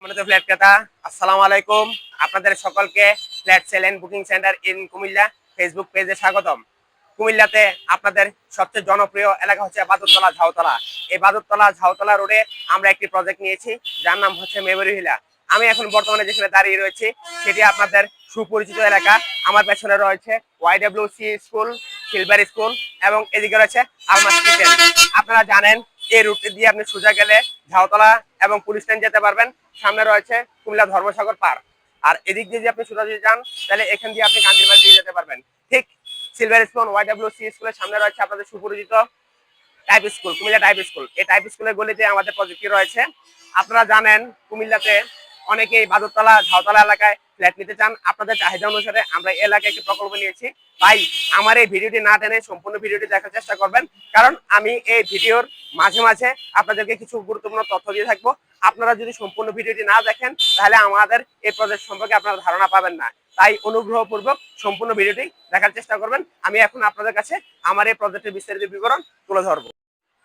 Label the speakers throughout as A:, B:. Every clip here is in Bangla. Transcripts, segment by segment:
A: সম্মানিত ফ্ল্যাট ক্রেতা, আসসালামু আলাইকুম। আপনাদের সকলকে flat sale and booking centre in Comilla Facebook পেজে স্বাগতম। কুমিল্লাতে আপনাদের সবচেয়ে জনপ্রিয় এলাকা হচ্ছে বাদুরতলা ঝাউতলা। এই বাদুরতলা ঝাউতলা রোডে আমরা একটি প্রজেক্ট নিয়েছি, যার নাম হচ্ছে মেমোরি ভিলা। আমি এখন বর্তমানে যেখানে দাঁড়িয়ে রয়েছি সেটি আপনাদের সুপরিচিত এলাকা। আমার পেছনে রয়েছে YWC স্কুল, সিলভার স্কুল এবং এদিকে রয়েছে আলমাস কিচেন। আপনারা জানেন এই রুটটি দিয়ে আপনি সোজা গেলে ঝাউতলা এবং পুলিশ স্ট্যান্ড যেতে পারবেন। সামনে রয়েছে কুমিল্লা ধর্মসাগর পার্ক। আর এদিক দিয়ে যদি আপনি সোজা যদি যান তাহলে এখান দিয়ে আপনি কান্দিরবাড়ি দিয়ে যেতে পারবেন। ঠিক সিলভার স্পুন YWC স্কুলের সামনে রয়েছে আপনাদের সুপরিচিত type school, Comilla type school. এই টাইপ স্কুলের গলিতে আমাদের প্রজেক্টটি রয়েছে। আপনারা জানেন কুমিল্লাতে অনেকেই বাদুরতলা ঝাউতলা এলাকায় ফ্ল্যাট নিতে চান। আপনাদের চাহিদা অনুসারে আমরা এই এলাকায় একটি প্রকল্প নিয়েছি। তাই আমার এই ভিডিওটি না টেনে সম্পূর্ণ ভিডিওটি দেখার চেষ্টা করবেন, কারণ আমি এই ভিডিওর মাঝে মাঝে আপনাদেরকে কিছু গুরুত্বপূর্ণ তথ্য দিয়ে থাকবো। আপনারা যদি সম্পূর্ণ ভিডিওটি না দেখেন তাহলে আমাদের এই প্রজেক্ট সম্পর্কে আপনারা ধারণা পাবেন না। তাই অনুগ্রহপূর্বক সম্পূর্ণ ভিডিওটি দেখার চেষ্টা করবেন। আমি এখন আপনাদের কাছে আমার এই প্রজেক্টের বিস্তারিত বিবরণ তুলে ধরবো।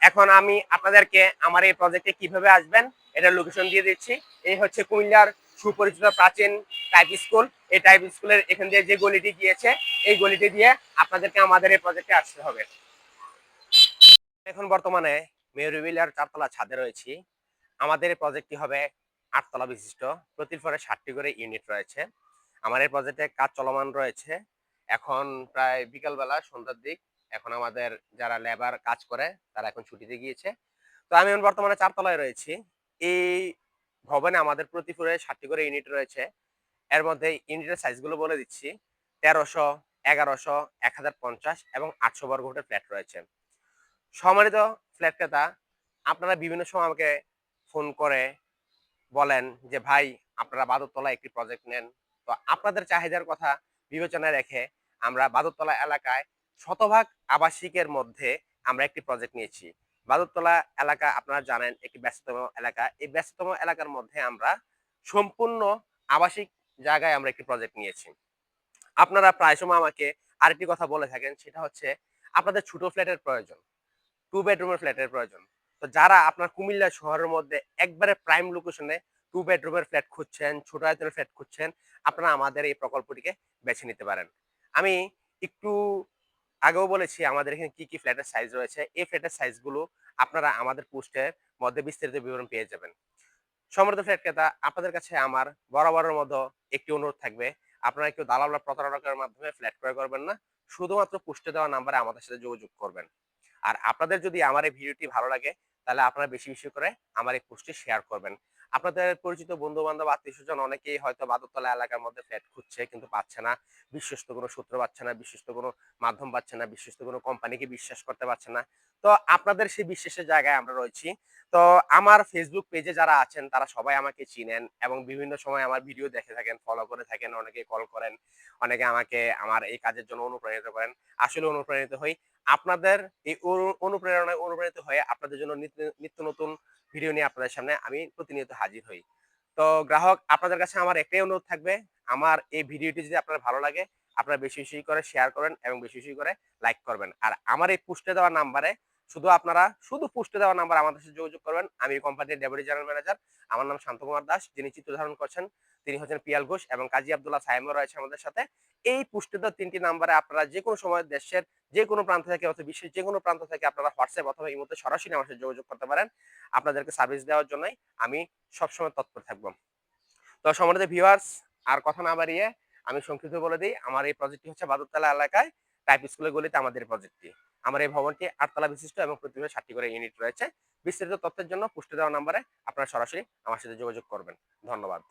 A: এখন আমি আপনাদেরকে আমার এই প্রজেক্টে কিভাবে আসবেন এটা লোকেশন দিয়ে দিচ্ছি। এই হচ্ছে কুমিল্লার সুপরিচিত প্রাচীন টাইপ স্কুল। এই টাইপ স্কুলের এখান দিয়ে যে গলিটি গিয়েছে এই গলিটি দিয়ে আপনাদেরকে আমাদের এই প্রজেক্টে আসতে হবে। এখন বর্তমানে মেয়রি ভিলার 4 তলা ছাদে রয়েছি। আমাদের এই প্রজেক্টটি হবে 8 তলা বিশিষ্ট। প্রতি ফ্লোরে 60টি করে ইউনিট রয়েছে। আমার এই প্রজেক্টে কাজ চলমান রয়েছে। এখন প্রায় বিকালবেলা সন্ধ্যার দিক। এখন আমাদের যারা লেবার কাজ করে তারা এখন ছুটিতে গিয়েছে। তো আমি এখন বর্তমানে 4 তলায় রয়েছি। এই ভবনে আমাদের প্রতি ফ্লোরে 60টি করে ইউনিট রয়েছে। এর মধ্যে ইউনিটের সাইজগুলো বলে দিচ্ছি। 1300, 1100, 1050 এবং 800 বর্গ ফুটের ফ্ল্যাট রয়েছে। সম্মানিত ফ্ল্যাট ক্রেতা, আপনারা বিভিন্ন সময় আমাকে ফোন করে বলেন যে ভাই আপনারা বাদুরতলা একটি প্রজেক্ট নেন। তো আপনাদের চাহিদার কথা বিবেচনায় রেখে আমরা বাদুরতলা এলাকায় শতভাগ আবাসিকের মধ্যে আমরা একটি প্রজেক্ট নিয়েছি। বাদুরতলা এলাকা আপনারা জানেন একটি ব্যস্ততম এলাকা। এই ব্যস্ততম এলাকার মধ্যে আমরা সম্পূর্ণ আবাসিক জায়গায় আমরা একটি প্রজেক্ট নিয়েছি। আপনারা প্রায় সময় আমাকে আরেকটি কথা বলে থাকেন, সেটা হচ্ছে আপনাদের ছোট ফ্ল্যাটের প্রয়োজন, 2 বেডরুমের ফ্ল্যাটের প্রয়োজন। তো যারা আপনার কুমিল্লা শহরের মধ্যে একবারে প্রাইম লোকেশনে 2 বেডরুমের ফ্ল্যাট খুঁজছেন, ছোট আয়তনের ফ্ল্যাট খুঁজছেন, আপনারা আমাদের এই প্রকল্পটিকে বেছে নিতে পারেন। আমি একটু আগেও বলেছি আমাদের এখানে কি কি ফ্ল্যাটের সাইজ রয়েছে। এই ফ্ল্যাটের সাইজগুলো আপনারা আমাদের পোস্টের মধ্যে বিস্তারিত বিবরণ পেয়ে যাবেন। সম্মানিত ফ্ল্যাট ক্রেতা, আপনাদের কাছে আমার বরাবরের মতো একটি অনুরোধ থাকবে, আপনারা কেউ দালাল বা প্রতারণার মাধ্যমে ফ্ল্যাট ক্রয় করবেন না। শুধুমাত্র পোস্টে দেওয়া নাম্বারে আমাদের সাথে যোগাযোগ করবেন। আর আপনাদের যদি আমার এই ভিডিওটি ভালো লাগে তাহলে আপনারা বেশি বেশি করে আমার এই পোস্টটি শেয়ার করবেন। আপনাদের পরিচিত বন্ধু বান্ধব আত্মীয় স্বজন অনেকেই হয়তো বাদুরতলা এলাকার মধ্যে ফ্ল্যাট খুঁজছে কিন্তু পাচ্ছে না, বিশ্বস্ত কোনো সূত্র পাচ্ছে না, বিশ্বস্ত কোনো মাধ্যম পাচ্ছে না, বিশ্বস্ত কোনো কোম্পানিকে বিশ্বাস করতে পারছে না। তো আপনাদের সেই বিশ্বাসের জায়গায় আমরা রয়েছি। তো আমার ফেসবুক পেজে যারা আছেন তারা সবাই আমাকে চিনেন এবং বিভিন্ন সময় আমার ভিডিও দেখে থাকেন, ফলো করে থাকেন, অনেকে কল করেন, অনেকে আমাকে আমার এই কাজের জন্য অনুপ্রাণিত করেন। আসলে অনুপ্রাণিত হই আপনাদের এই অনুপ্রেরণায় অনুপ্রাণিত হয়ে আপনাদের জন্য নিত্য নিত্য নতুন ভিডিও নিয়ে আপনাদের সামনে আমি প্রতিনিয়ত হাজির হই। তো গ্রাহক, আপনাদের কাছে আমার একটাই অনুরোধ থাকবে, আমার এই ভিডিওটি যদি আপনার ভালো লাগে আপনারা বেশি বেশি করে শেয়ার করেন এবং বেশি বেশি করে লাইক করবেন। আর আমার এই পোস্টে দেওয়া নাম্বারে শুধু পোস্টে দেওয়া নাম্বার আমাদের সাথে যোগাযোগ করবেন। আমি কোম্পানির ডেপুটি জেনারেল ম্যানেজার। আমার নাম শান্তকুমার দাস। যিনি চিত্র ধারণ করছেন তিনি হচ্ছেন পিয়াল ঘোষ এবং কাজী আব্দুল্লাহ সায়েমও রয়েছে আমাদের সাথে। এই পোস্টে দেওয়া 3টি নাম্বারে আপনারা যে কোনো সময় দেশের যে কোনো প্রান্ত থেকে অথবা বিশ্বের যে কোনো প্রান্ত থেকে আপনারা হোয়াটসঅ্যাপ অথবা ইমোতে সরাসরি আমার সাথে যোগাযোগ করতে পারেন। আপনাদেরকে সার্ভিস দেওয়ার জন্যই আমি সবসময় তৎপর থাকব। তো সম্মানিত ভিউয়ার্স, আর কথা না বাড়িয়ে আমি সংক্ষিপ্ত বলে দিই, আমার এই প্রজেক্টটি হচ্ছে বাদুরতলা এলাকায় টাইপ স্কুলের গলিতে আমাদের প্রজেক্টটি। আমার এই ভবনটি 8 তলা বিশিষ্ট এবং প্রতিদিন 60টি করে ইউনিট রয়েছে। বিস্তারিত তথ্যের জন্য পোস্টে দেওয়া নাম্বারে আপনারা সরাসরি আমার সাথে যোগাযোগ করবেন। ধন্যবাদ।